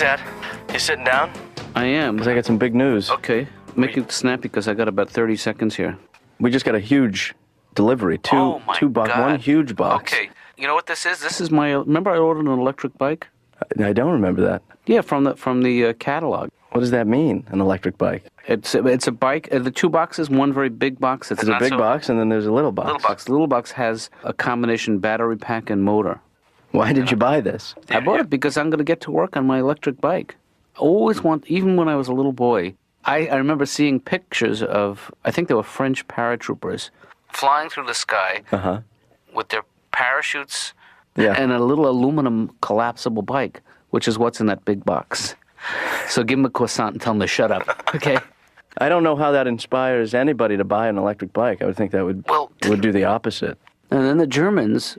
Dad. You sitting down? I am. Because I got some big news. Okay. Make it snappy because I got about 30 seconds here. We just got a huge delivery. Two box, one huge box. Okay. You know what this is? This is my. Remember, I ordered an electric bike. I don't remember that. Yeah, from the catalog. What does that mean? An electric bike? It's a bike. The two boxes. One very big box. There's a big box, and then there's a little box. The little box has a combination battery pack and motor. Why did you buy this? I bought it because I'm going to get to work on my electric bike. I always even when I was a little boy, I remember seeing pictures of, I think they were French paratroopers, flying through the sky with their parachutes and a little aluminum collapsible bike, which is what's in that big box. So give them a croissant and tell them to shut up, okay? I don't know how that inspires anybody to buy an electric bike. I would think that would do the opposite. And then the Germans,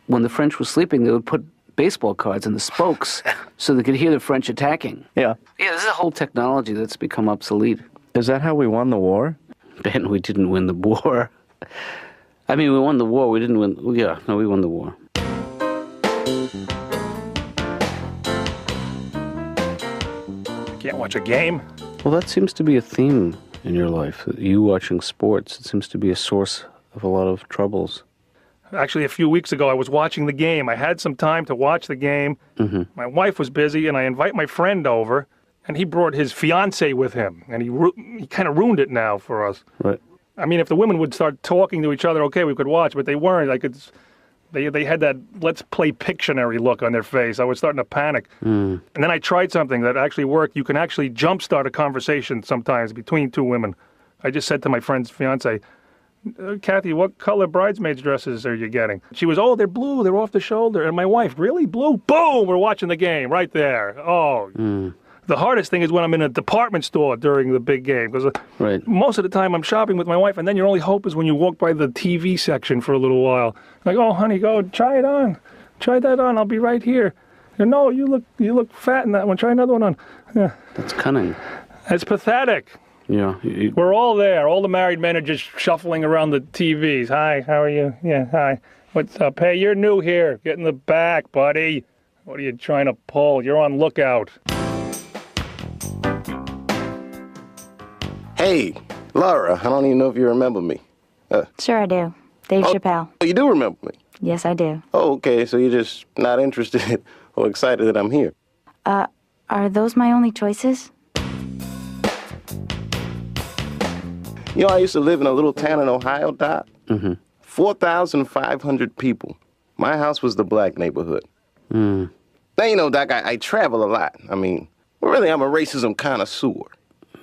when the French were sleeping, they would put baseball cards in the spokes so they could hear the French attacking. Yeah. Yeah, this is a whole technology that's become obsolete. Is that how we won the war? Ben, we didn't win the war. I mean, we won the war. We didn't win. Yeah, no, we won the war. Can't watch a game? Well, that seems to be a theme in your life. You watching sports, it seems to be a source of a lot of troubles. Actually, a few weeks ago, I was watching the game. I had some time to watch the game. Mm-hmm. My wife was busy, and I invite my friend over, and he brought his fiancée with him, and he kind of ruined it now for us. Right. I mean, if the women would start talking to each other, okay, we could watch, but they weren't. Like they had that let's play Pictionary look on their face. I was starting to panic. And then I tried something that actually worked. You can actually jumpstart a conversation sometimes between two women. I just said to my friend's fiancée, Kathy, what color bridesmaids dresses are you getting? She was, they're blue, they're off the shoulder. And my wife, really? Blue? Boom! We're watching the game right there. The hardest thing is when I'm in a department store during the big game. Because most of the time I'm shopping with my wife, and then your only hope is when you walk by the TV section for a little while. Like, honey, go try it on. Try that on. I'll be right here. And, no, you look fat in that one. Try another one on. Yeah. That's cunning. It's pathetic. Yeah. We're all there. All the married men are just shuffling around the TVs. Hi, how are you? Yeah, hi. What's up? Hey, you're new here. Get in the back, buddy. What are you trying to pull? You're on lookout. Hey, Laura, I don't even know if you remember me. Sure I do. Dave Chappelle. Oh, you do remember me? Yes, I do. Oh, okay, so you're just not interested or excited that I'm here. Are those my only choices? You know, I used to live in a little town in Ohio, Doc. 4,500 people. My house was the black neighborhood. Now, you know, Doc, I travel a lot. I mean, really, I'm a racism connoisseur.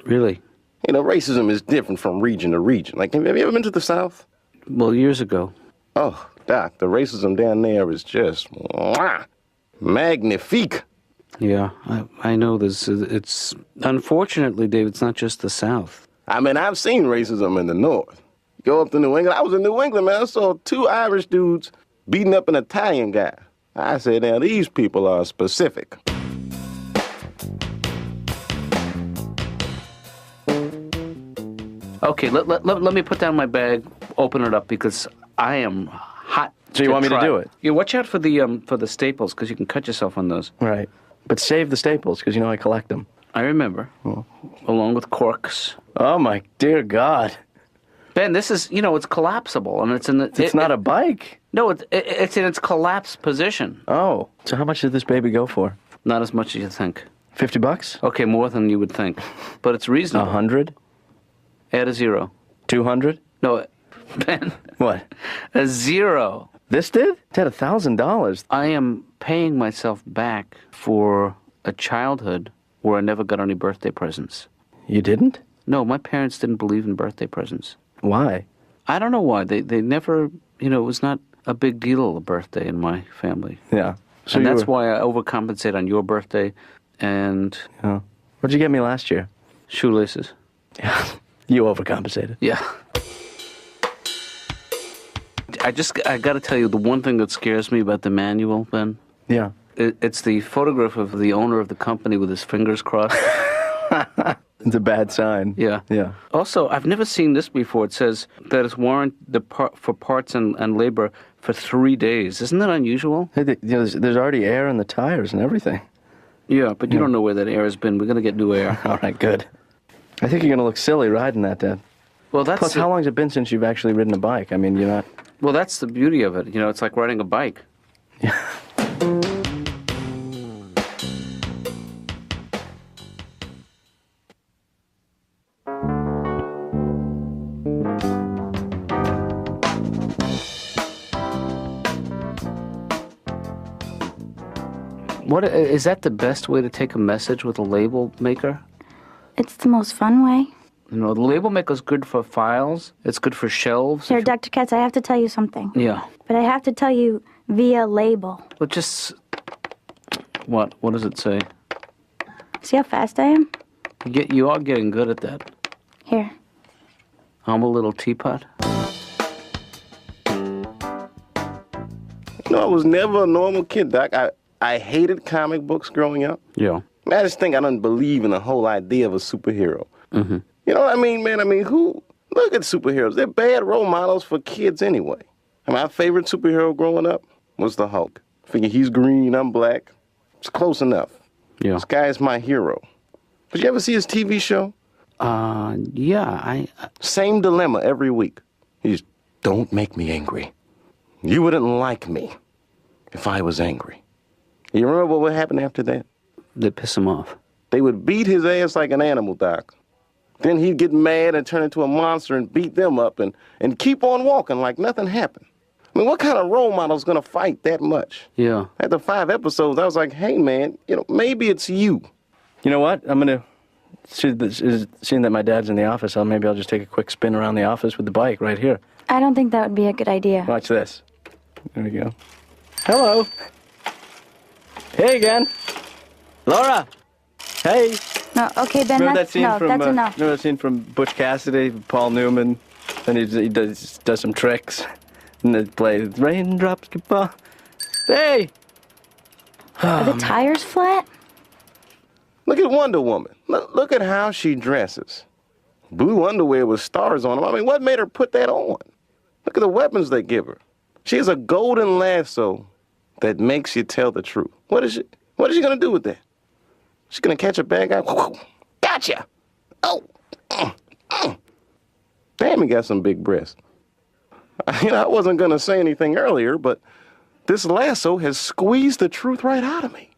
Really? You know, racism is different from region to region. Like, have you ever been to the South? Well, years ago. Oh, Doc, the racism down there is just magnifique. Yeah, I know this. It's unfortunately, Dave, it's not just the South. I mean, I've seen racism in the North. Go up to New England. I was in New England, man. I saw two Irish dudes beating up an Italian guy. I said, now, these people are specific. Okay, let me put down my bag, open it up, because I am hot. So you want me to do it? Yeah, watch out for the staples, because you can cut yourself on those. Right. But save the staples, because you know I collect them. I remember. Oh. Along with corks. Oh, my dear God. Ben, this is, it's collapsible, and it's in the... It's not a bike. No, it's in its collapsed position. Oh, so how much did this baby go for? Not as much as you think. $50? Okay, more than you would think. But it's reasonable. 100? Add a 0. 200? No, Ben. What? A 0. This did? It had $1,000. I am paying myself back for a childhood where I never got any birthday presents. You didn't? No, my parents didn't believe in birthday presents. Why? I don't know why. They never, it was not a big deal, a birthday in my family. Yeah. So and that's why I overcompensate on your birthday and... Oh. What'd you get me last year? Shoelaces. Yeah. You overcompensated. Yeah. I got to tell you, the one thing that scares me about the manual, Ben. Yeah. It's the photograph of the owner of the company with his fingers crossed. It's a bad sign. Yeah. Yeah. Also, I've never seen this before. It says that it's warrant for parts and labor for 3 days. Isn't that unusual? Hey, there's already air in the tires and everything. Yeah, but you don't know where that air has been. We're going to get new air. All right, good. I think you're going to look silly riding that, Dad. Well, that's... Plus, how long has it been since you've actually ridden a bike? I mean, you're not... Well, that's the beauty of it. You know, it's like riding a bike. Yeah. What is that the best way to take a message with a label maker? It's the most fun way. You know, the label maker's good for files. It's good for shelves. Here, Dr. Katz, I have to tell you something. Yeah. But I have to tell you via label. But just... What? What does it say? See how fast I am? You are getting good at that. Here. I'm a little teapot. I was never a normal kid, Doc. I hated comic books growing up. Yeah. I just think I don't believe in the whole idea of a superhero. Mm-hmm. You know what I mean, man? I mean, look at superheroes. They're bad role models for kids anyway. And my favorite superhero growing up was the Hulk. Figure he's green, I'm black. It's close enough. Yeah. This guy is my hero. Did you ever see his TV show? Yeah, Same dilemma every week. He's, don't make me angry. You wouldn't like me if I was angry. You remember what would happen after that? They piss him off. They would beat his ass like an animal, Doc. Then he'd get mad and turn into a monster and beat them up and keep on walking like nothing happened. I mean, what kind of role model's going to fight that much? Yeah. After 5 episodes, I was like, hey, man, maybe it's you. You know what? I'm going to, seeing that my dad's in the office, maybe I'll just take a quick spin around the office with the bike right here. I don't think that would be a good idea. Watch this. There we go. Hello. Hey again. Laura. Hey. No, okay, Ben, Remember that's enough. That's enough. Remember that scene from Butch Cassidy, Paul Newman? Then he does some tricks. And they play Raindrops Keep Falling. Hey! Are the tires flat? Look at Wonder Woman. Look at how she dresses. Blue underwear with stars on them. I mean, what made her put that on? Look at the weapons they give her. She has a golden lasso that makes you tell the truth. What is she going to do with that? She's going to catch a bad guy? Gotcha! Oh! Damn, he got some big breasts. I wasn't going to say anything earlier, but this lasso has squeezed the truth right out of me.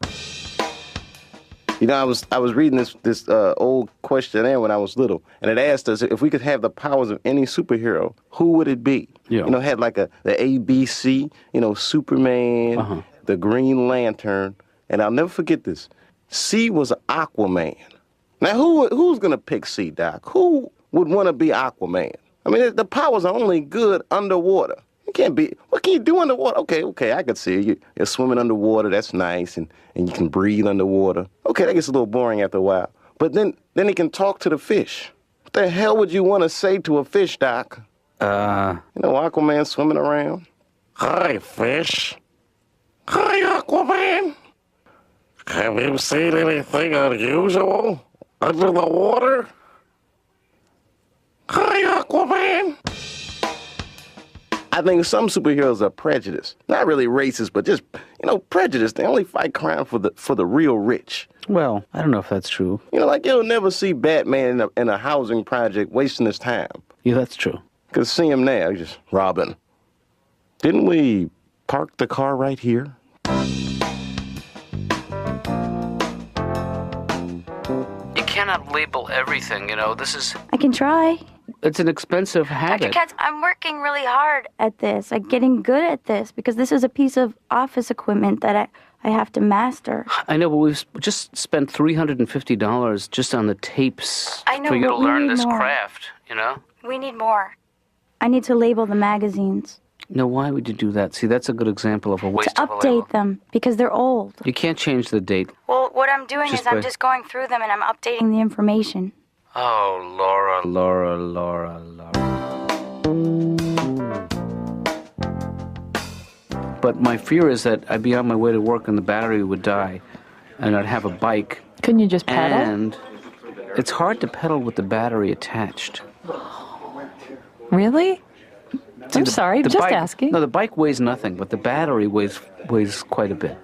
I was reading this old questionnaire when I was little, and it asked us if we could have the powers of any superhero, who would it be? Yeah. Had like the ABC, Superman, the Green Lantern, and I'll never forget this. C was Aquaman. Now, who's going to pick C, Doc? Who would want to be Aquaman? I mean, the powers are only good underwater. You can't be, what can you do underwater? Okay, I could see you're swimming underwater, that's nice, and you can breathe underwater. Okay, that gets a little boring after a while. But then he can talk to the fish. What the hell would you want to say to a fish, Doc? Aquaman swimming around. Hi, fish. Hi, Aquaman. Have you seen anything unusual under the water? Hi, Aquaman. I think some superheroes are prejudiced. Not really racist, but just, prejudiced. They only fight crime for the real rich. Well, I don't know if that's true. You'll never see Batman in a housing project wasting his time. Yeah, that's true. Because see him now, he's just robbing. Didn't we park the car right here? You cannot label everything, this is... I can try. It's an expensive habit. Dr. Katz, I'm working really hard at this. I'm getting good at this because this is a piece of office equipment that I have to master. I know, but we've just spent $350 just on the tapes I know, for you to but we learn need this more. craft, We need more. I need to label the magazines. No, why would you do that? See, that's a good example of a waste To of a label. update them because they're old. You can't change the date. Well, what I'm doing is I'm just going through them and I'm updating the information. Oh, Laura. But my fear is that I'd be on my way to work and the battery would die, and I'd have a bike. Couldn't you just pedal? And it's hard to pedal with the battery attached. Really? See, I'm sorry, just bike, asking. No, the bike weighs nothing, but the battery weighs quite a bit.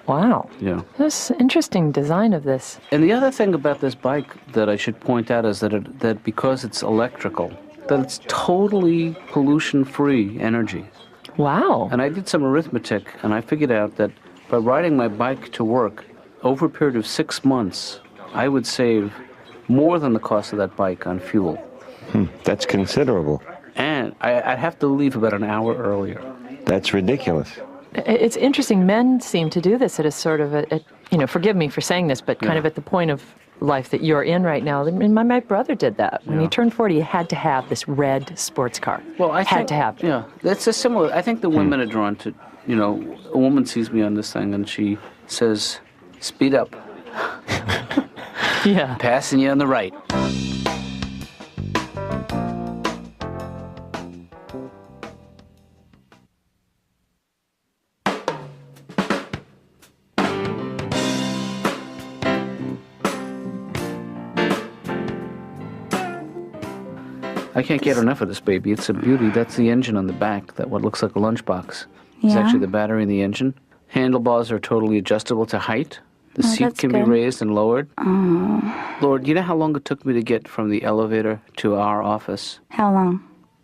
Wow. Yeah. That's interesting design of this. And the other thing about this bike that I should point out is that because it's electrical, that it's totally pollution-free energy. Wow. And I did some arithmetic, and I figured out that by riding my bike to work, over a period of 6 months, I would save more than the cost of that bike on fuel. That's considerable. And I'd have to leave about an hour earlier. That's ridiculous. It's interesting. Men seem to do this at a sort of forgive me for saying this, but kind of at the point of life that you're in right now. I mean, my brother did that. When he turned 40, he had to have this red sports car. Well, I had think, to have it. Yeah, that's a similar. I think the women are drawn to, a woman sees me on this thing and she says, "Speed up." Yeah. Passing you on the right. I can't get enough of this baby. It's a beauty. That's the engine on the back, that what looks like a lunchbox. It's Yeah. actually the battery in the engine. Handlebars are totally adjustable to height. The seat that's can be good. raised and lowered. Lord, you know how long it took me to get from the elevator to our office? How long?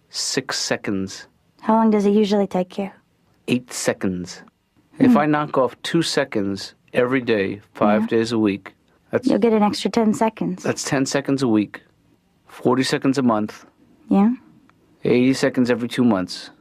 6 seconds. How long does it usually take you? 8 seconds. If I knock off 2 seconds every day, 5 days a week, You'll get an extra 10 seconds. that's 10 seconds a week, 40 seconds a month, Yeah? 80 seconds every 2 months.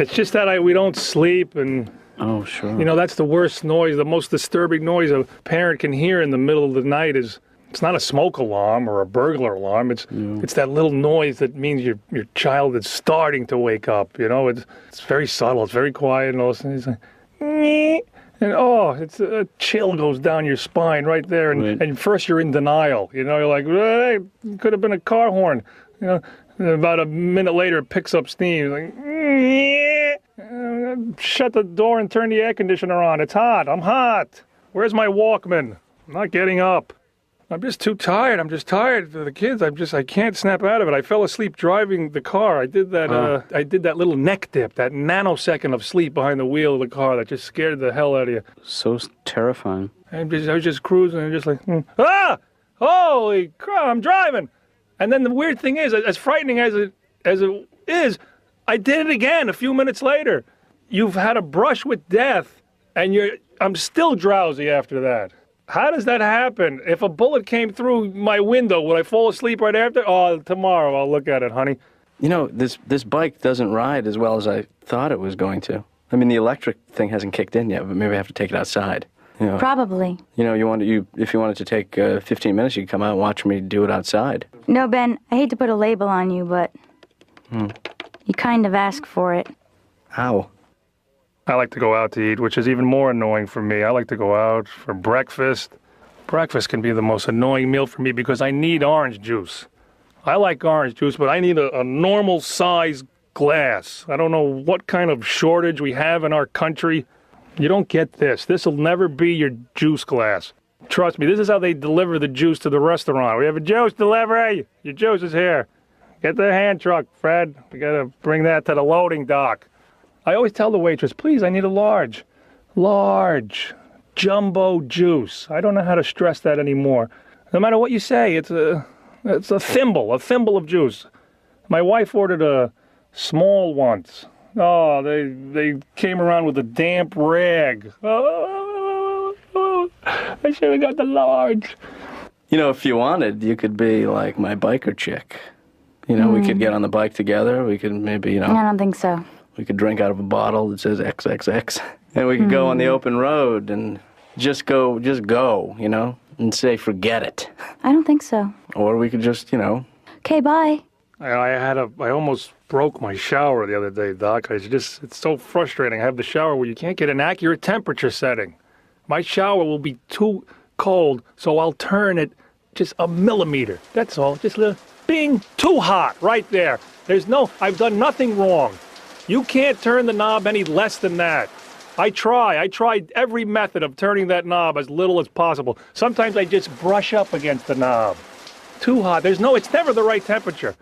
It's just that we don't sleep, and Oh, sure. that's the worst noise. The most disturbing noise a parent can hear in the middle of the night is, it's not a smoke alarm or a burglar alarm. It's that little noise that means your child is starting to wake up. It's very subtle. It's very quiet, and all of a sudden it's like, "Nyeh," and it's a chill goes down your spine right there. And, Right. and first you're in denial. You're like, hey, it could have been a car horn. And about a minute later it picks up steam. You're like, "Nyeh." Shut the door and turn the air conditioner on. It's hot. I'm hot. Where's my Walkman? I'm not getting up. I'm just too tired. I'm just tired of the kids. I can't snap out of it. I fell asleep driving the car. I did that. I did that little neck dip, that nanosecond of sleep behind the wheel of the car that just scared the hell out of you. So terrifying. I was just cruising and just like, holy crap! I'm driving. And then the weird thing is, as frightening as it is, I did it again a few minutes later. You've had a brush with death, and I'm still drowsy after that. How does that happen? If a bullet came through my window, would I fall asleep right after? Oh, tomorrow I'll look at it, honey. This bike doesn't ride as well as I thought it was going to. I mean, the electric thing hasn't kicked in yet, but maybe I have to take it outside. Probably. If you wanted to take 15 minutes, you could come out and watch me do it outside. No, Ben, I hate to put a label on you, but you kind of ask for it. How? I like to go out to eat, which is even more annoying for me. I like to go out for breakfast. Breakfast can be the most annoying meal for me because I need orange juice. I like orange juice, but I need a normal size glass. I don't know what kind of shortage we have in our country. You don't get this. This will never be your juice glass. Trust me, this is how they deliver the juice to the restaurant. We have a juice delivery. Your juice is here. Get the hand truck, Fred. We got to bring that to the loading dock. I always tell the waitress, please, I need a large jumbo juice. I don't know how to stress that anymore. No matter what you say, it's a thimble of juice. My wife ordered a small once. Oh, they came around with a damp rag. Oh, I should have got the large. If you wanted, you could be like my biker chick. We could get on the bike together. We could maybe, I don't think so. we could drink out of a bottle that says XXX. And we could go on the open road and just go, and say, forget it. I don't think so. Or we could just, Okay, bye. I almost broke my shower the other day, Doc. It's so frustrating. I have the shower where you can't get an accurate temperature setting. My shower will be too cold, so I'll turn it just a millimeter. That's all. Just being too hot right there. I've done nothing wrong. You can't turn the knob any less than that. I tried every method of turning that knob as little as possible. Sometimes I just brush up against the knob. too hot. It's never the right temperature.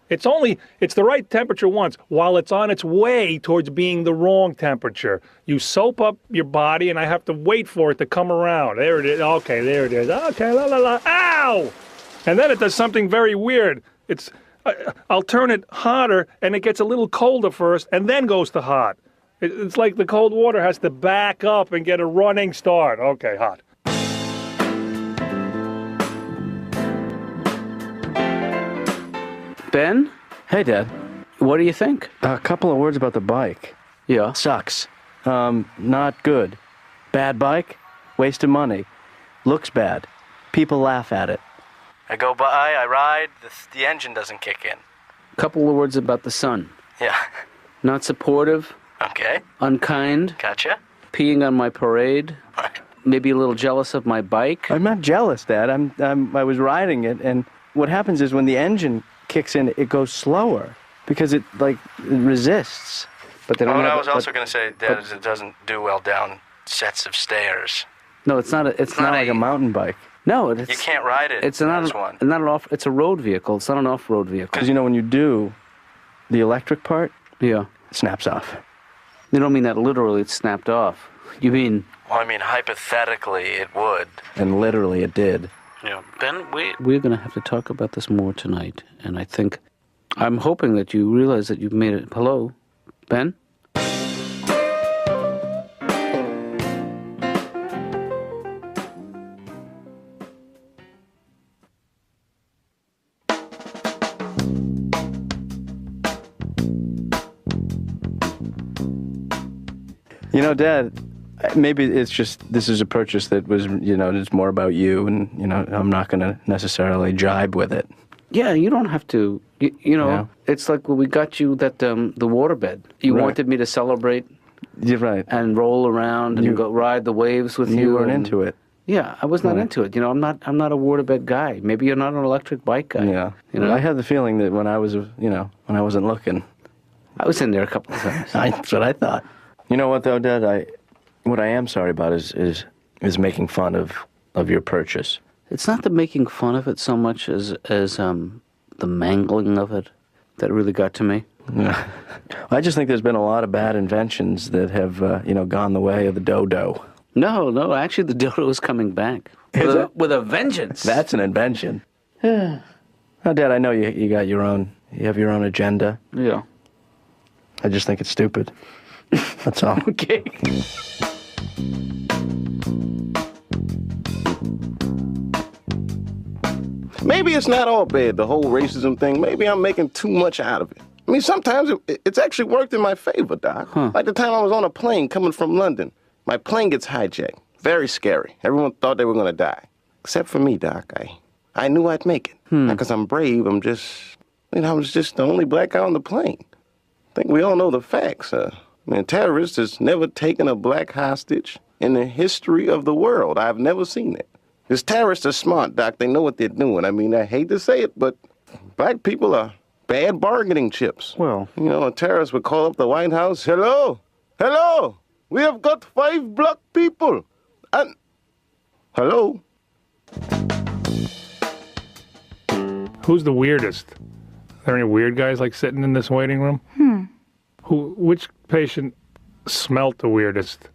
It's the right temperature once while it's on its way towards being the wrong temperature. You soap up your body, and I have to wait for it to come around. There it is. Okay, there it is. Okay, la la la. Ow! And then it does something very weird. I'll turn it hotter, and it gets a little colder first, and then goes to hot. It's like the cold water has to back up and get a running start. Okay, hot. Ben, Hey, Dad. what do you think? A couple of words about the bike. Yeah. Sucks. Not good. Bad bike. Waste of money. Looks bad. People laugh at it. I go by, I ride, the engine doesn't kick in. Couple of words about the son. Yeah. Not supportive, Okay. unkind, Gotcha. peeing on my parade, Right. maybe a little jealous of my bike. I'm not jealous, Dad. I was riding it, and what happens is when the engine kicks in, it goes slower because it resists. But they don't What have I was but- also going to say, Dad, is it doesn't do well down sets of stairs. No, it's not. It's not like a mountain bike. No, You can't ride it. It's not one. not an off. It's a road vehicle. It's not an off-road vehicle. Because when you do the electric part, Yeah. it snaps off. You don't mean that literally. It's snapped off. You mean? Well, I mean, hypothetically, it would. And literally, it did. Yeah. Ben, We're going to have to talk about this more tonight, and I'm hoping that you realize that you've made it. Hello, Ben? Dad, maybe it's just this is a purchase that was, it's more about you, and, I'm not going to necessarily jibe with it. Yeah, you don't have to. Yeah. It's like when we got you the waterbed. You Right. wanted me to celebrate You're right. and roll around and go ride the waves with you. You weren't and- into it. Yeah, I was not Right. into it. I'm not a waterbed guy. Maybe you're not an electric bike guy. Yeah. You know? I had the feeling that when I was, when I wasn't looking, I was in there a couple of times. that's what I thought. You know what, though, Dad? What I am sorry about is making fun of your purchase. It's not the making fun of it so much as the mangling of it that really got to me. I just think there's been a lot of bad inventions that have, gone the way of the dodo. No, actually the dodo is coming back. With a vengeance. That's an invention. Oh, Dad, I know you got you have your own agenda. Yeah. I just think it's stupid. That's all. Okay. Maybe it's not all bad, the whole racism thing. Maybe I'm making too much out of it. I mean, sometimes it's actually worked in my favor, Doc. Like the time I was on a plane coming from London. My plane gets hijacked. Very scary. Everyone thought they were going to die. Except for me, Doc. I knew I'd make it. Not because I'm brave. I was just the only black guy on the plane. I think we all know the facts. Terrorists has never taken a black hostage in the history of the world. I've never seen it. Because terrorists are smart, Doc. They know what they're doing. I mean, I hate to say it, but black people are bad bargaining chips. Well. A terrorist would call up the White House. Hello? We have got 5 black people. And... Hello? Who's the weirdest? Are there any weird guys sitting in this waiting room? Which patient smelt the weirdest?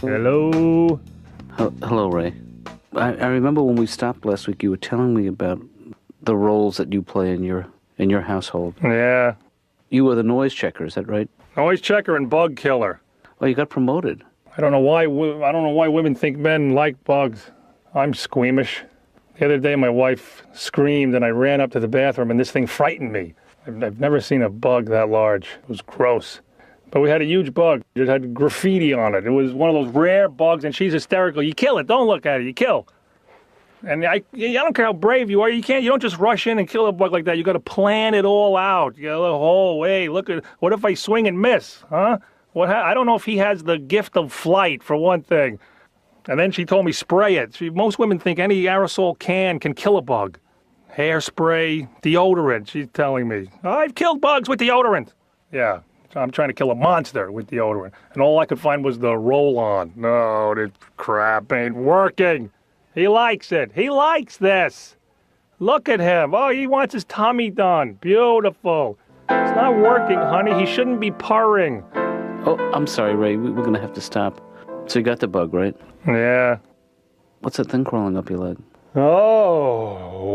Hello? Hello, Ray. I remember when we stopped last week, you were telling me about the roles that you play in your household. Yeah. You were the noise checker, is that right? Noise checker and bug killer. Oh, you got promoted. I don't know why women think men like bugs. I'm squeamish. The other day, my wife screamed, and I ran up to the bathroom, and this thing frightened me. I've never seen a bug that large. It was gross. But we had a huge bug. It had graffiti on it. It was one of those rare bugs, and she's hysterical. You kill it. Don't look at it. You kill. And I don't care how brave you are. You don't just rush in and kill a bug like that. You got to plan it all out. You know, the whole way. Look at what if I swing and miss? Huh? I don't know if he has the gift of flight, for one thing. And then she told me spray it. Most women think any aerosol can kill a bug. Hairspray, deodorant, she's telling me. I've killed bugs with deodorant. Yeah. I'm trying to kill a monster with deodorant. And all I could find was the roll-on. No, this crap ain't working. He likes it. He likes this. Look at him. Oh, he wants his tummy done. Beautiful. It's not working, honey. He shouldn't be purring. Oh, I'm sorry, Ray. We're going to have to stop. So you got the bug, right? Yeah. What's that thing crawling up your leg? Oh.